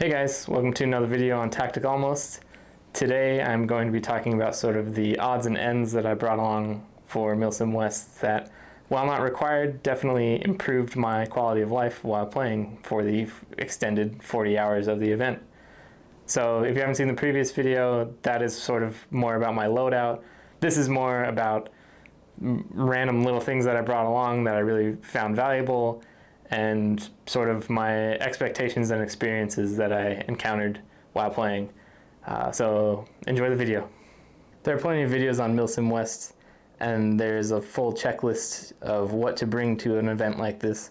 Hey guys, welcome to another video on Tactic Almost. Today I'm going to be talking about sort of the odds and ends that I brought along for Milsim West that, while not required, definitely improved my quality of life while playing for the extended 40 hours of the event. So if you haven't seen the previous video, that is sort of more about my loadout. This is more about random little things that I brought along that I really found valuable, and sort of my expectations and experiences that I encountered while playing. So enjoy the video. There are plenty of videos on Milsim West, and there's a full checklist of what to bring to an event like this,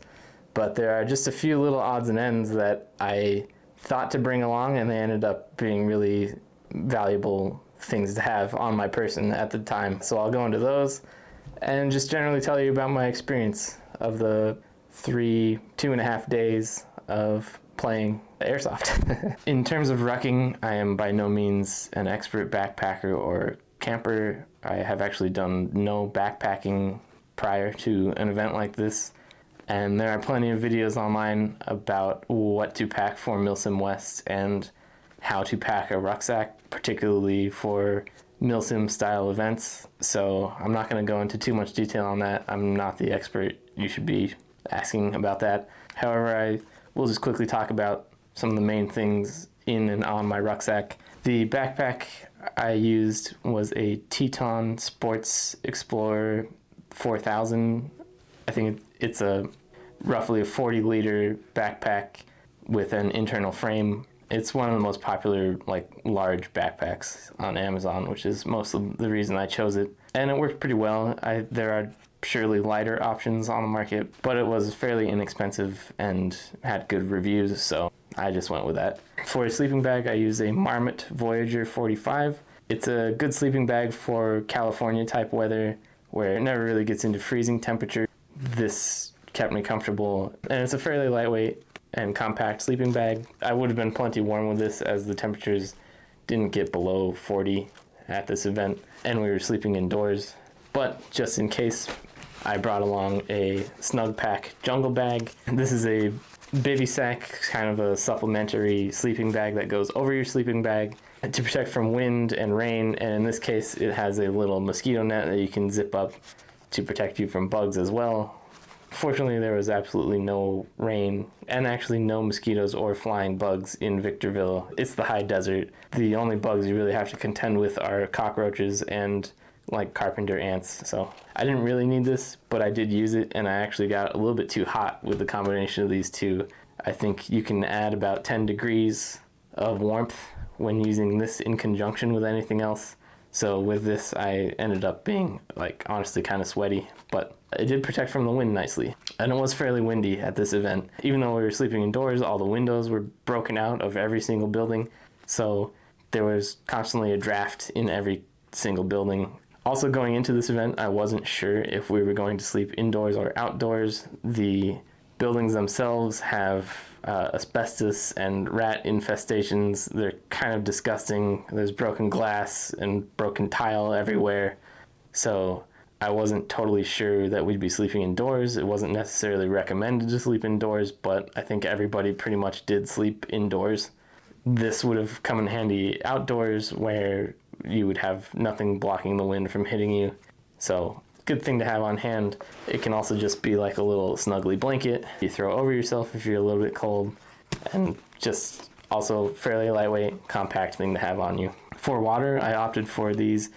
but there are just a few little odds and ends that I thought to bring along, and they ended up being really valuable things to have on my person at the time. So I'll go into those and just generally tell you about my experience of the 2.5 days of playing airsoft. In terms of rucking, I am by no means an expert backpacker or camper. I have actually done no backpacking prior to an event like this, and there are plenty of videos online about what to pack for Milsim West and how to pack a rucksack, particularly for Milsim style events. So I'm not going to go into too much detail on that. I'm not the expert. You should be asking about that. However, I will just quickly talk about some of the main things in and on my rucksack. The backpack I used was a Teton Sports Explorer 4000. I think it's roughly a 40-liter backpack with an internal frame. It's one of the most popular large backpacks on Amazon, which is most of the reason I chose it. And it worked pretty well. There are surely lighter options on the market, but it was fairly inexpensive and had good reviews, so I just went with that. For a sleeping bag, I use a Marmot Voyager 45. It's a good sleeping bag for California type weather where it never really gets into freezing temperature. This kept me comfortable, and it's a fairly lightweight and compact sleeping bag. I would have been plenty warm with this, as the temperatures didn't get below 40 at this event, and we were sleeping indoors. But just in case, I brought along a Snugpak Jungle Bag. This is a bivvy sack, kind of a supplementary sleeping bag that goes over your sleeping bag to protect from wind and rain, and in this case it has a little mosquito net that you can zip up to protect you from bugs as well. Fortunately, there was absolutely no rain and actually no mosquitoes or flying bugs in Victorville. It's the high desert. The only bugs you really have to contend with are cockroaches and carpenter ants. So I didn't really need this, but I did use it, and I actually got a little bit too hot with the combination of these two. I think you can add about 10 degrees of warmth when using this in conjunction with anything else. So with this, I ended up being honestly kind of sweaty, but it did protect from the wind nicely. And it was fairly windy at this event. Even though we were sleeping indoors, all the windows were broken out of every single building, so there was constantly a draft in every single building. Also, going into this event, I wasn't sure if we were going to sleep indoors or outdoors. The buildings themselves have asbestos and rat infestations. They're kind of disgusting. There's broken glass and broken tile everywhere. So I wasn't totally sure that we'd be sleeping indoors. It wasn't necessarily recommended to sleep indoors, but I think everybody pretty much did sleep indoors. This would have come in handy outdoors, where you would have nothing blocking the wind from hitting you. So good thing to have on hand. It can also just be like a little snuggly blanket you throw over yourself if you're a little bit cold, and just also fairly lightweight, compact thing to have on you. For water, I opted for these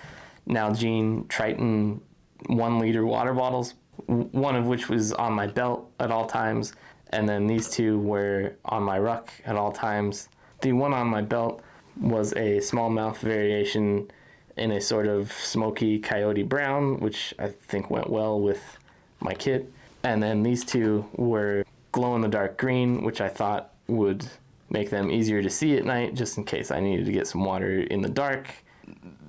Nalgene Tritan 1-liter water bottles, one of which was on my belt at all times, and then these two were on my ruck at all times. The one on my belt was a smallmouth variation in a sort of smoky coyote brown, which I think went well with my kit. And then these two were glow-in-the-dark green, which I thought would make them easier to see at night, just in case I needed to get some water in the dark.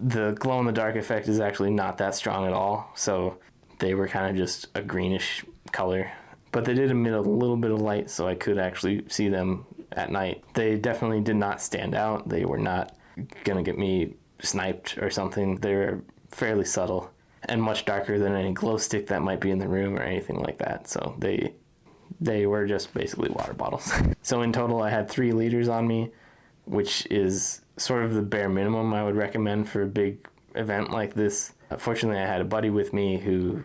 The glow-in-the-dark effect is actually not that strong at all, so they were kind of just a greenish color. But they did emit a little bit of light, so I could actually see them at night. They definitely did not stand out. They were not gonna get me sniped or something. They were fairly subtle and much darker than any glow stick that might be in the room or anything like that. So they They were just basically water bottles. So in total, I had 3 liters on me, which is sort of the bare minimum I would recommend for a big event like this. Fortunately, I had a buddy with me who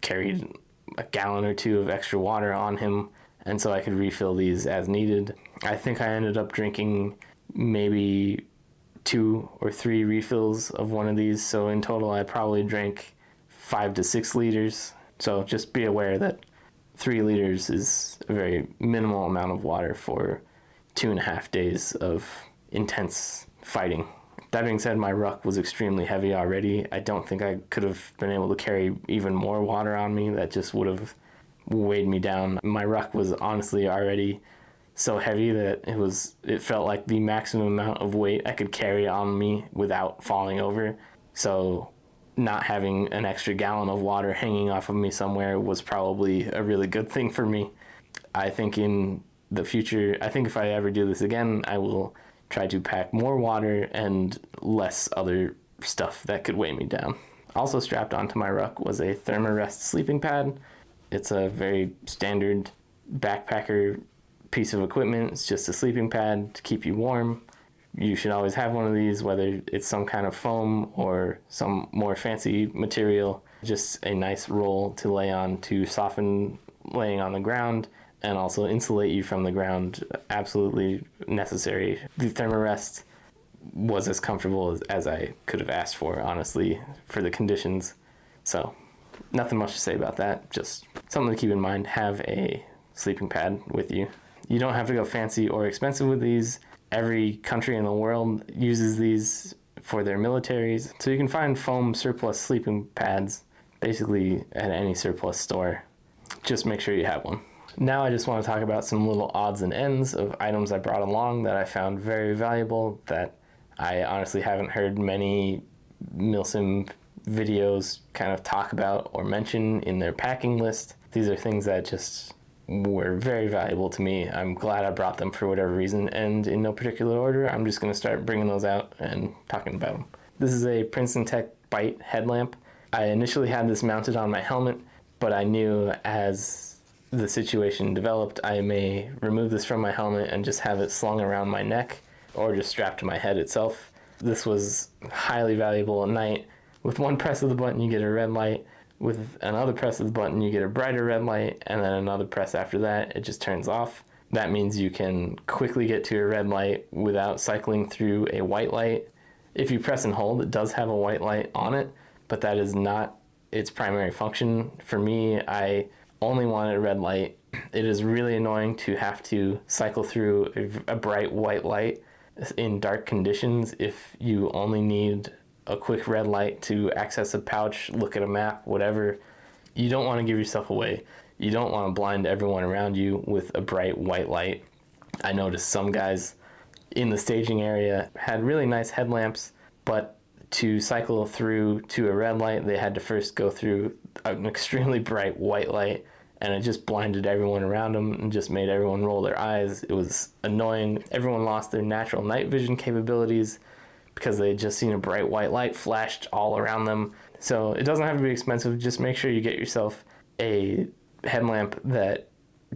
carried a gallon or 2 of extra water on him, and so I could refill these as needed. I think I ended up drinking maybe 2 or 3 refills of one of these, so in total I probably drank 5 to 6 liters. So just be aware that 3 liters is a very minimal amount of water for 2.5 days of intense fighting. That being said, my ruck was extremely heavy already. I don't think I could have been able to carry even more water on me. That just would have weighed me down. My ruck was honestly already so heavy that it felt like the maximum amount of weight I could carry on me without falling over. So not having an extra gallon of water hanging off of me somewhere was probably a really good thing for me. I think in the future, if I ever do this again, I will try to pack more water and less other stuff that could weigh me down. Also strapped onto my ruck was a Therma Rest sleeping pad. It's a very standard backpacker piece of equipment. It's just a sleeping pad to keep you warm. You should always have one of these, whether it's some kind of foam or some more fancy material. Just a nice roll to lay on to soften laying on the ground and also insulate you from the ground. Absolutely necessary. The Therma Rest was as comfortable as I could have asked for, honestly, for the conditions. So nothing much to say about that. Just something to keep in mind. Have a sleeping pad with you. You don't have to go fancy or expensive with these. Every country in the world uses these for their militaries. So you can find foam surplus sleeping pads basically at any surplus store. Just make sure you have one. Now I just want to talk about some little odds and ends of items I brought along that I found very valuable that I honestly haven't heard many Milsim videos kind of talk about or mention in their packing list. These are things that just were very valuable to me. I'm glad I brought them for whatever reason, and in no particular order, I'm just going to start bringing those out and talking about them. This is a Princeton Tech Byte headlamp. I initially had this mounted on my helmet, but I knew as the situation developed, I may remove this from my helmet and just have it slung around my neck or just strapped to my head itself. This was highly valuable at night. With one press of the button, you get a red light. With another press of the button, you get a brighter red light, and then another press after that, it just turns off. That means you can quickly get to a red light without cycling through a white light. If you press and hold, it does have a white light on it, but that is not its primary function. For me, I only wanted a red light. It is really annoying to have to cycle through a bright white light in dark conditions if you only need a quick red light to access a pouch, look at a map, whatever. You don't want to give yourself away. You don't want to blind everyone around you with a bright white light. I noticed some guys in the staging area had really nice headlamps, but to cycle through to a red light, they had to first go through an extremely bright white light, and it just blinded everyone around them and just made everyone roll their eyes. It was annoying. Everyone lost their natural night vision capabilities because they had just seen a bright white light flashed all around them. So it doesn't have to be expensive. Just make sure you get yourself a headlamp that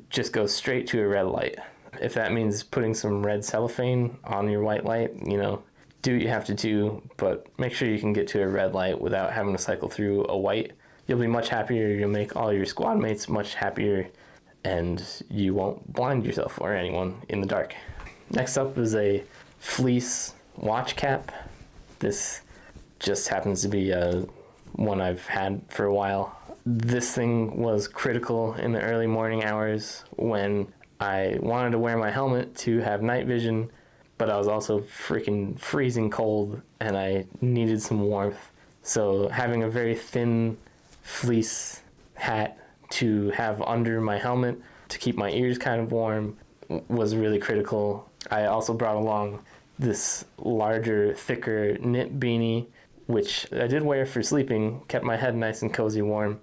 just goes straight to a red light. If that means putting some red cellophane on your white light, do what you have to do, but make sure you can get to a red light without having to cycle through a white. You'll be much happier, you'll make all your squad mates much happier, and you won't blind yourself or anyone in the dark. Next up is a Fleece Watch Cap. This just happens to be one I've had for a while. This thing was critical in the early morning hours when I wanted to wear my helmet to have night vision, but I was also freaking freezing cold and I needed some warmth. So having a very thin fleece hat to have under my helmet to keep my ears kind of warm was really critical. I also brought along this larger, thicker knit beanie, which I did wear for sleeping, kept my head nice and cozy warm,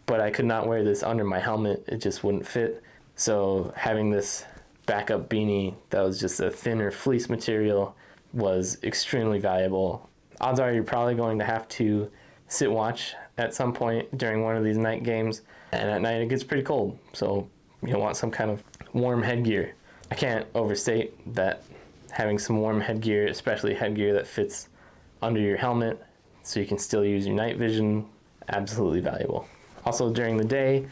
but I could not wear this under my helmet. It just wouldn't fit. So having this backup beanie that was just a thinner fleece material was extremely valuable. Odds are you're probably going to have to sit watch at some point during one of these night games, and at night it gets pretty cold. So want some kind of warm headgear. I can't overstate that having some warm headgear, especially headgear that fits under your helmet so you can still use your night vision, absolutely valuable. Also during the day,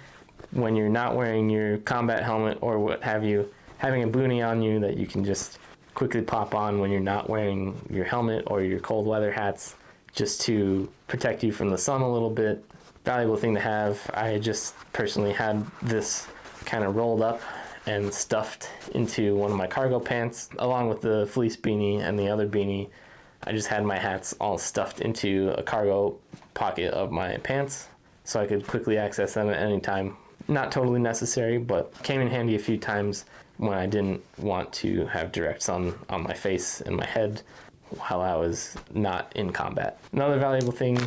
when you're not wearing your combat helmet or what have you, having a boonie on you that you can just quickly pop on when you're not wearing your helmet or your cold weather hats, just to protect you from the sun a little bit. Valuable thing to have. I just personally had this kind of rolled up and stuffed into one of my cargo pants, along with the fleece beanie and the other beanie. I just had my hats all stuffed into a cargo pocket of my pants so I could quickly access them at any time. Not totally necessary, but came in handy a few times when I didn't want to have direct sun on my face and my head while I was not in combat. Another valuable thing,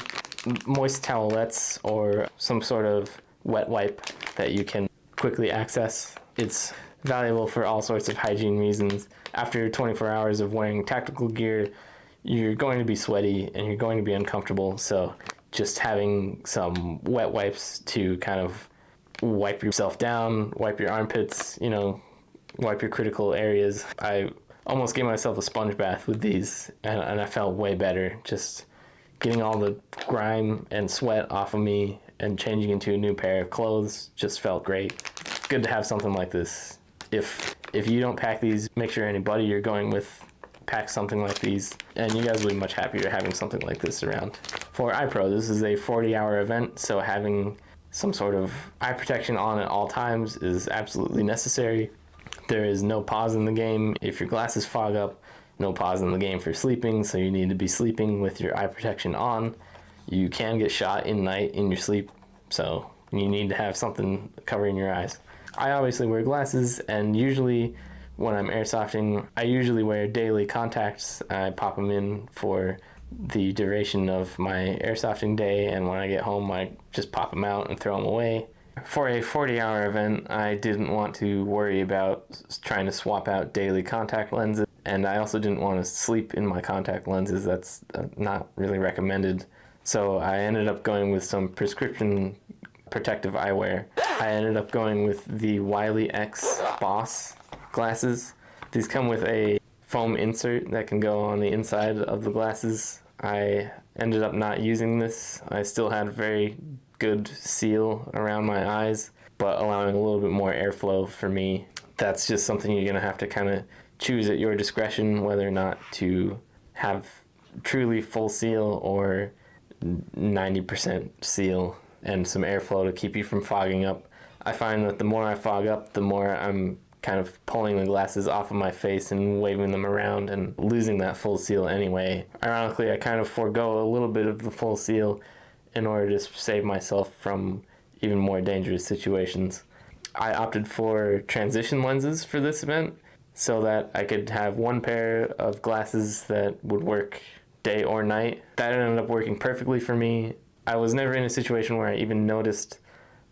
moist towelettes or some sort of wet wipe that you can quickly access. It's valuable for all sorts of hygiene reasons. After 24 hours of wearing tactical gear, you're going to be sweaty and you're going to be uncomfortable, so just having some wet wipes to kind of wipe yourself down, wipe your armpits, wipe your critical areas. I almost gave myself a sponge bath with these, and I felt way better. Just getting all the grime and sweat off of me and changing into a new pair of clothes just felt great. Good to have something like this. If you don't pack these, make sure anybody you're going with packs something like these, and you guys will be much happier having something like this around. For eye pro, this is a 40-hour event, so having some sort of eye protection on at all times is absolutely necessary. There is no pause in the game. If your glasses fog up, no pause in the game for sleeping, so you need to be sleeping with your eye protection on. You can get shot in night in your sleep, so you need to have something covering your eyes. I obviously wear glasses, and usually when I'm airsofting, I usually wear daily contacts. I pop them in for the duration of my airsofting day, and when I get home, I just pop them out and throw them away. For a 40-hour event, I didn't want to worry about trying to swap out daily contact lenses, and I also didn't want to sleep in my contact lenses. That's not really recommended. So I ended up going with some prescription protective eyewear. I ended up going with the Wiley X Boss glasses. These come with a foam insert that can go on the inside of the glasses. I ended up not using this. I still had a very good seal around my eyes, but allowing a little bit more airflow for me. That's just something you're going to have to kind of choose at your discretion, whether or not to have truly full seal or 90% seal and some airflow to keep you from fogging up. I find that the more I fog up, the more I'm kind of pulling the glasses off of my face and waving them around and losing that full seal anyway. Ironically, I kind of forego a little bit of the full seal in order to save myself from even more dangerous situations. I opted for transition lenses for this event so that I could have one pair of glasses that would work day or night. That ended up working perfectly for me. I was never in a situation where I even noticed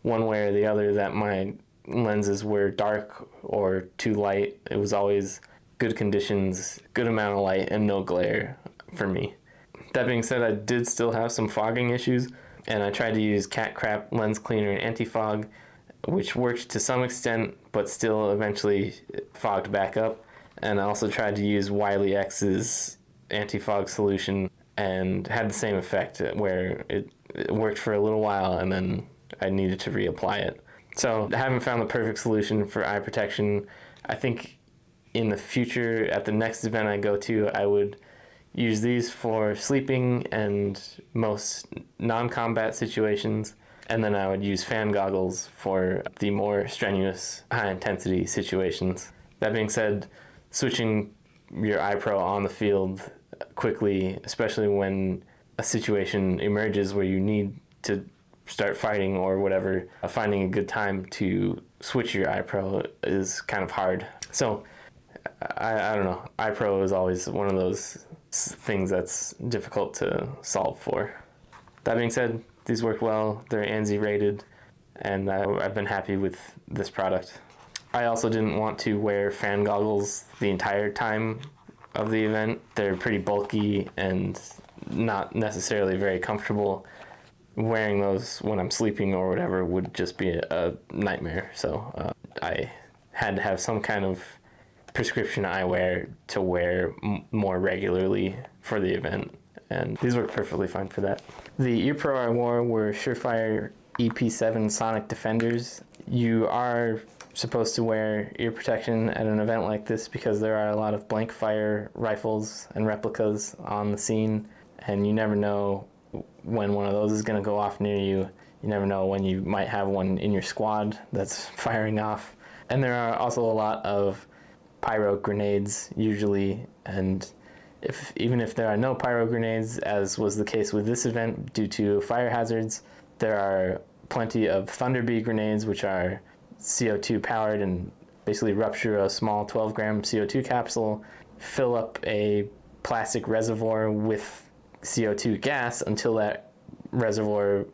one way or the other that my lenses were dark or too light. It was always good conditions, good amount of light, and no glare for me. That being said, I did still have some fogging issues, and I tried to use cat crap lens cleaner and anti-fog, which worked to some extent, but still eventually fogged back up. And I also tried to use Wiley X's anti-fog solution and had the same effect, where it worked for a little while and then I needed to reapply it. So I haven't found the perfect solution for eye protection. I think in the future, at the next event I go to, I would use these for sleeping and most non-combat situations, and then I would use fan goggles for the more strenuous, high-intensity situations. That being said, switching your eye pro on the field quickly, especially when a situation emerges where you need to start fighting or whatever, finding a good time to switch your eye pro is kind of hard. So I don't know, eye pro is always one of those things that's difficult to solve for. That being said, these work well, they're ANSI rated, and I've been happy with this product. I also didn't want to wear fan goggles the entire time of the event. They're pretty bulky and not necessarily very comfortable. Wearing those when I'm sleeping or whatever would just be a nightmare. So I had to have some kind of prescription eyewear to wear more regularly for the event, and these work perfectly fine for that. The ear pro I wore were Surefire EP7 Sonic Defenders. You are supposed to wear ear protection at an event like this because there are a lot of blank fire rifles and replicas on the scene, and you never know when one of those is going to go off near you. You never know when you might have one in your squad that's firing off. And there are also a lot of pyro grenades usually, and even if there are no pyro grenades, as was the case with this event due to fire hazards, there are plenty of Thunder Bee grenades, which are CO2 powered and basically rupture a small 12-gram CO2 capsule, fill up a plastic reservoir with CO2 gas until that reservoir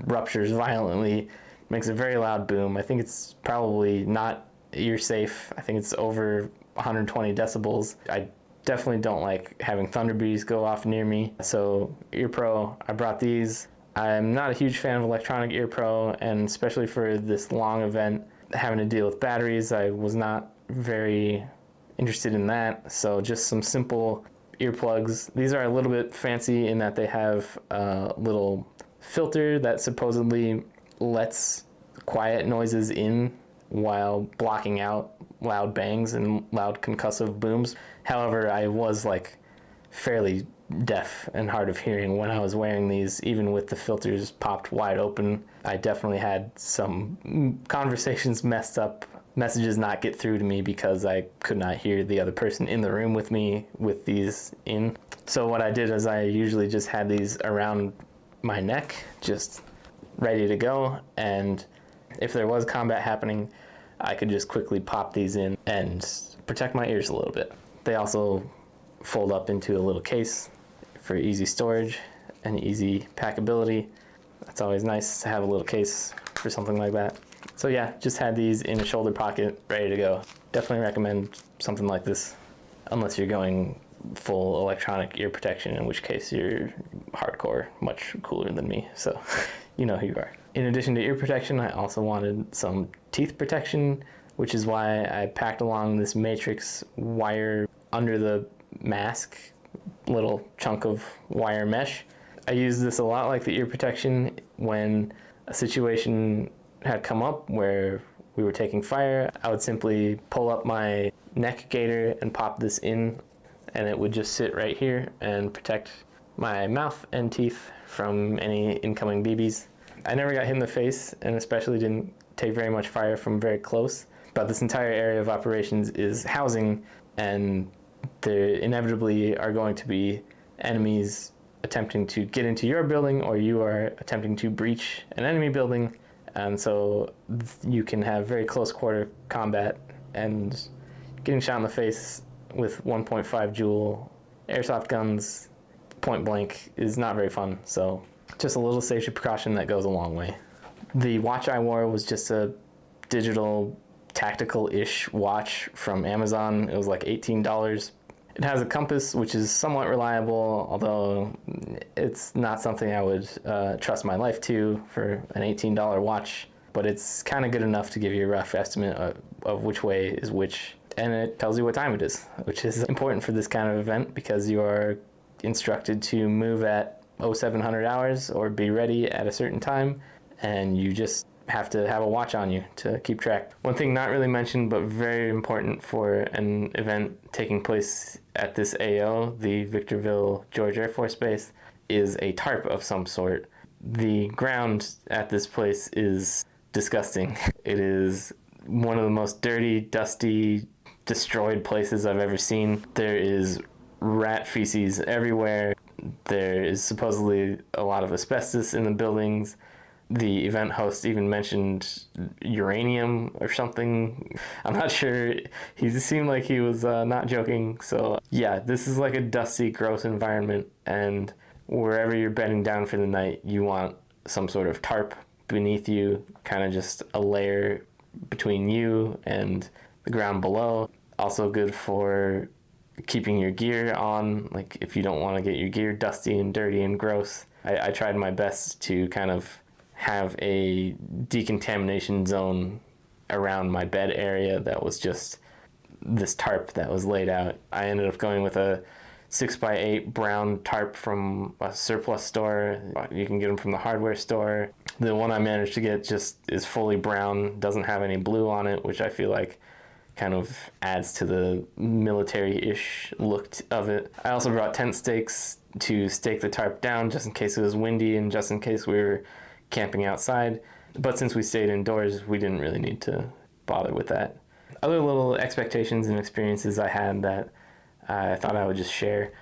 ruptures violently, makes a very loud boom. I think it's probably not ear safe. I think it's over 120 decibels. I definitely don't like having Thunder Bees go off near me. So Ear Pro, I brought these. I'm not a huge fan of electronic Ear Pro, and especially for this long event, having to deal with batteries, I was not very interested in that. So just some simple earplugs. These are a little bit fancy in that they have a little filter that supposedly lets quiet noises in while blocking out loud bangs and loud concussive booms. However, I was like fairly deaf and hard of hearing when I was wearing these, even with the filters popped wide open. I definitely had some conversations messed up, messages not get through to me because I could not hear the other person in the room with me with these in. So what I did is I usually just had these around my neck, just ready to go, and if there was combat happening, I could just quickly pop these in and protect my ears a little bit. They also fold up into a little case for easy storage and easy packability. It's always nice to have a little case for something like that. So yeah, just had these in a shoulder pocket, ready to go. Definitely recommend something like this, unless you're going full electronic ear protection, in which case you're hardcore, much cooler than me, so you know who you are. In addition to ear protection, I also wanted some teeth protection, which is why I packed along this matrix wire under the mask, little chunk of wire mesh. I used this a lot like the ear protection when a situation had come up where we were taking fire. I would simply pull up my neck gaiter and pop this in, and it would just sit right here and protect my mouth and teeth from any incoming BBs. I never got hit in the face, and especially didn't take very much fire from very close, but this entire area of operations is housing, and there inevitably are going to be enemies attempting to get into your building, or you are attempting to breach an enemy building, and so you can have very close quarter combat, and getting shot in the face with 1.5 joule airsoft guns point blank is not very fun, so just a little safety precaution that goes a long way. The watch I wore was just a digital tactical-ish watch from Amazon. It was like $18. It has a compass, which is somewhat reliable, although it's not something I would trust my life to for an $18 watch, but it's kind of good enough to give you a rough estimate of which way is which, and it tells you what time it is, which is important for this kind of event because you are instructed to move at 0700 hours or be ready at a certain time, and you just have to have a watch on you to keep track. One thing not really mentioned but very important for an event taking place at this AO, the Victorville George Air Force Base, is a tarp of some sort. The ground at this place is disgusting. It is one of the most dirty, dusty, destroyed places I've ever seen. There is rat feces everywhere. There is supposedly a lot of asbestos in the buildings. The event host even mentioned uranium or something. I'm not sure. He seemed like he was not joking. So yeah, this is like a dusty, gross environment, and wherever you're bedding down for the night, you want some sort of tarp beneath you, kind of just a layer between you and the ground below. Also good for keeping your gear on, like if you don't want to get your gear dusty and dirty and gross. I tried my best to kind of have a decontamination zone around my bed area that was just this tarp that was laid out. I ended up going with a 6x8 brown tarp from a surplus store. You can get them from the hardware store. The one I managed to get just is fully brown, doesn't have any blue on it, which I feel like kind of adds to the military-ish look of it. I also brought tent stakes to stake the tarp down just in case it was windy and just in case we were camping outside. But since we stayed indoors, we didn't really need to bother with that. Other little expectations and experiences I had that I thought I would just share.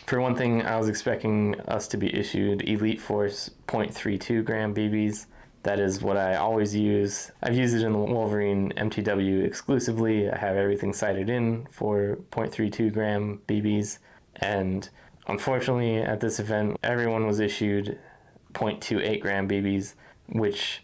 For one thing, I was expecting us to be issued Elite Force 0.32 gram BBs. That is what I always use. I've used it in the Wolverine MTW exclusively. I have everything sighted in for 0.32 gram BBs. And unfortunately, at this event, everyone was issued 0.28 gram BBs, which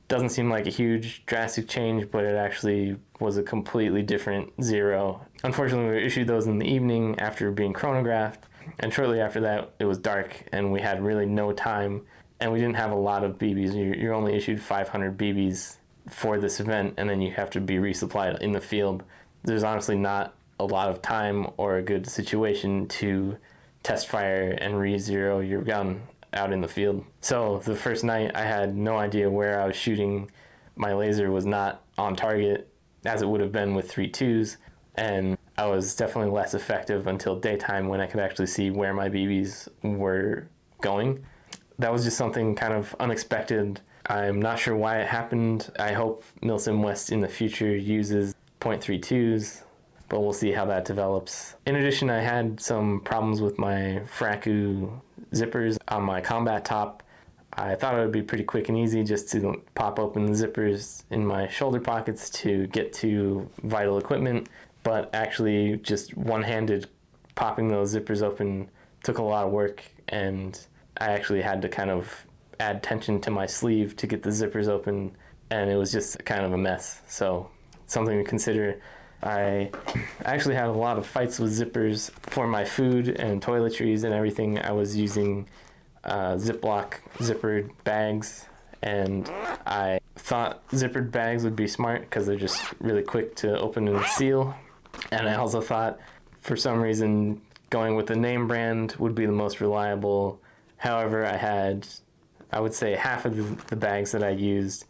doesn't seem like a huge drastic change, but it actually was a completely different zero. Unfortunately, we were issued those in the evening after being chronographed, and shortly after that it was dark and we had really no time, and we didn't have a lot of BBs. You're only issued 500 BBs for this event, and then you have to be resupplied in the field. There's honestly not a lot of time or a good situation to test fire and re-zero your gun out in the field. So the first night I had no idea where I was shooting. My laser was not on target as it would have been with 3.2s, and I was definitely less effective until daytime when I could actually see where my BBs were going. That was just something kind of unexpected. I'm not sure why it happened. I hope Milsim West in the future uses 0.32s, but we'll see how that develops. In addition, I had some problems with my Fraku zippers on my combat top. I thought it would be pretty quick and easy just to pop open the zippers in my shoulder pockets to get to vital equipment, but actually just one-handed popping those zippers open took a lot of work, and I actually had to kind of add tension to my sleeve to get the zippers open, and it was just kind of a mess. So something to consider. I actually had a lot of fights with zippers for my food and toiletries and everything. I was using Ziploc zippered bags, and I thought zippered bags would be smart because they're just really quick to open and seal. And I also thought, for some reason, going with the name brand would be the most reliable. However, I would say half of the bags that I used,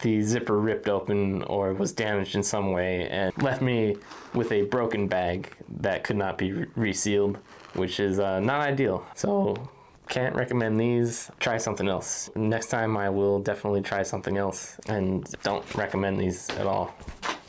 the zipper ripped open or was damaged in some way and left me with a broken bag that could not be resealed, which is not ideal. So can't recommend these. Try something else. Next time I will definitely try something else, and don't recommend these at all.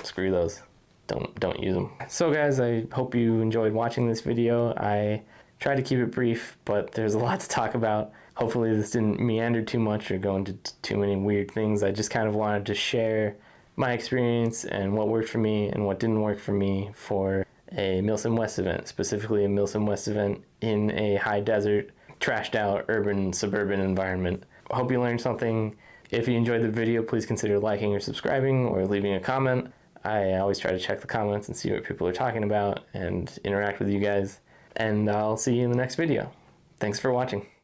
Screw those. Don't use them. So guys, I hope you enjoyed watching this video. I tried to keep it brief, but there's a lot to talk about. Hopefully this didn't meander too much or go into too many weird things. I just kind of wanted to share my experience and what worked for me and what didn't work for me for a Milsim West event, specifically a Milsim West event in a high desert, trashed out urban suburban environment. I hope you learned something. If you enjoyed the video, please consider liking or subscribing or leaving a comment. I always try to check the comments and see what people are talking about and interact with you guys. And I'll see you in the next video. Thanks for watching.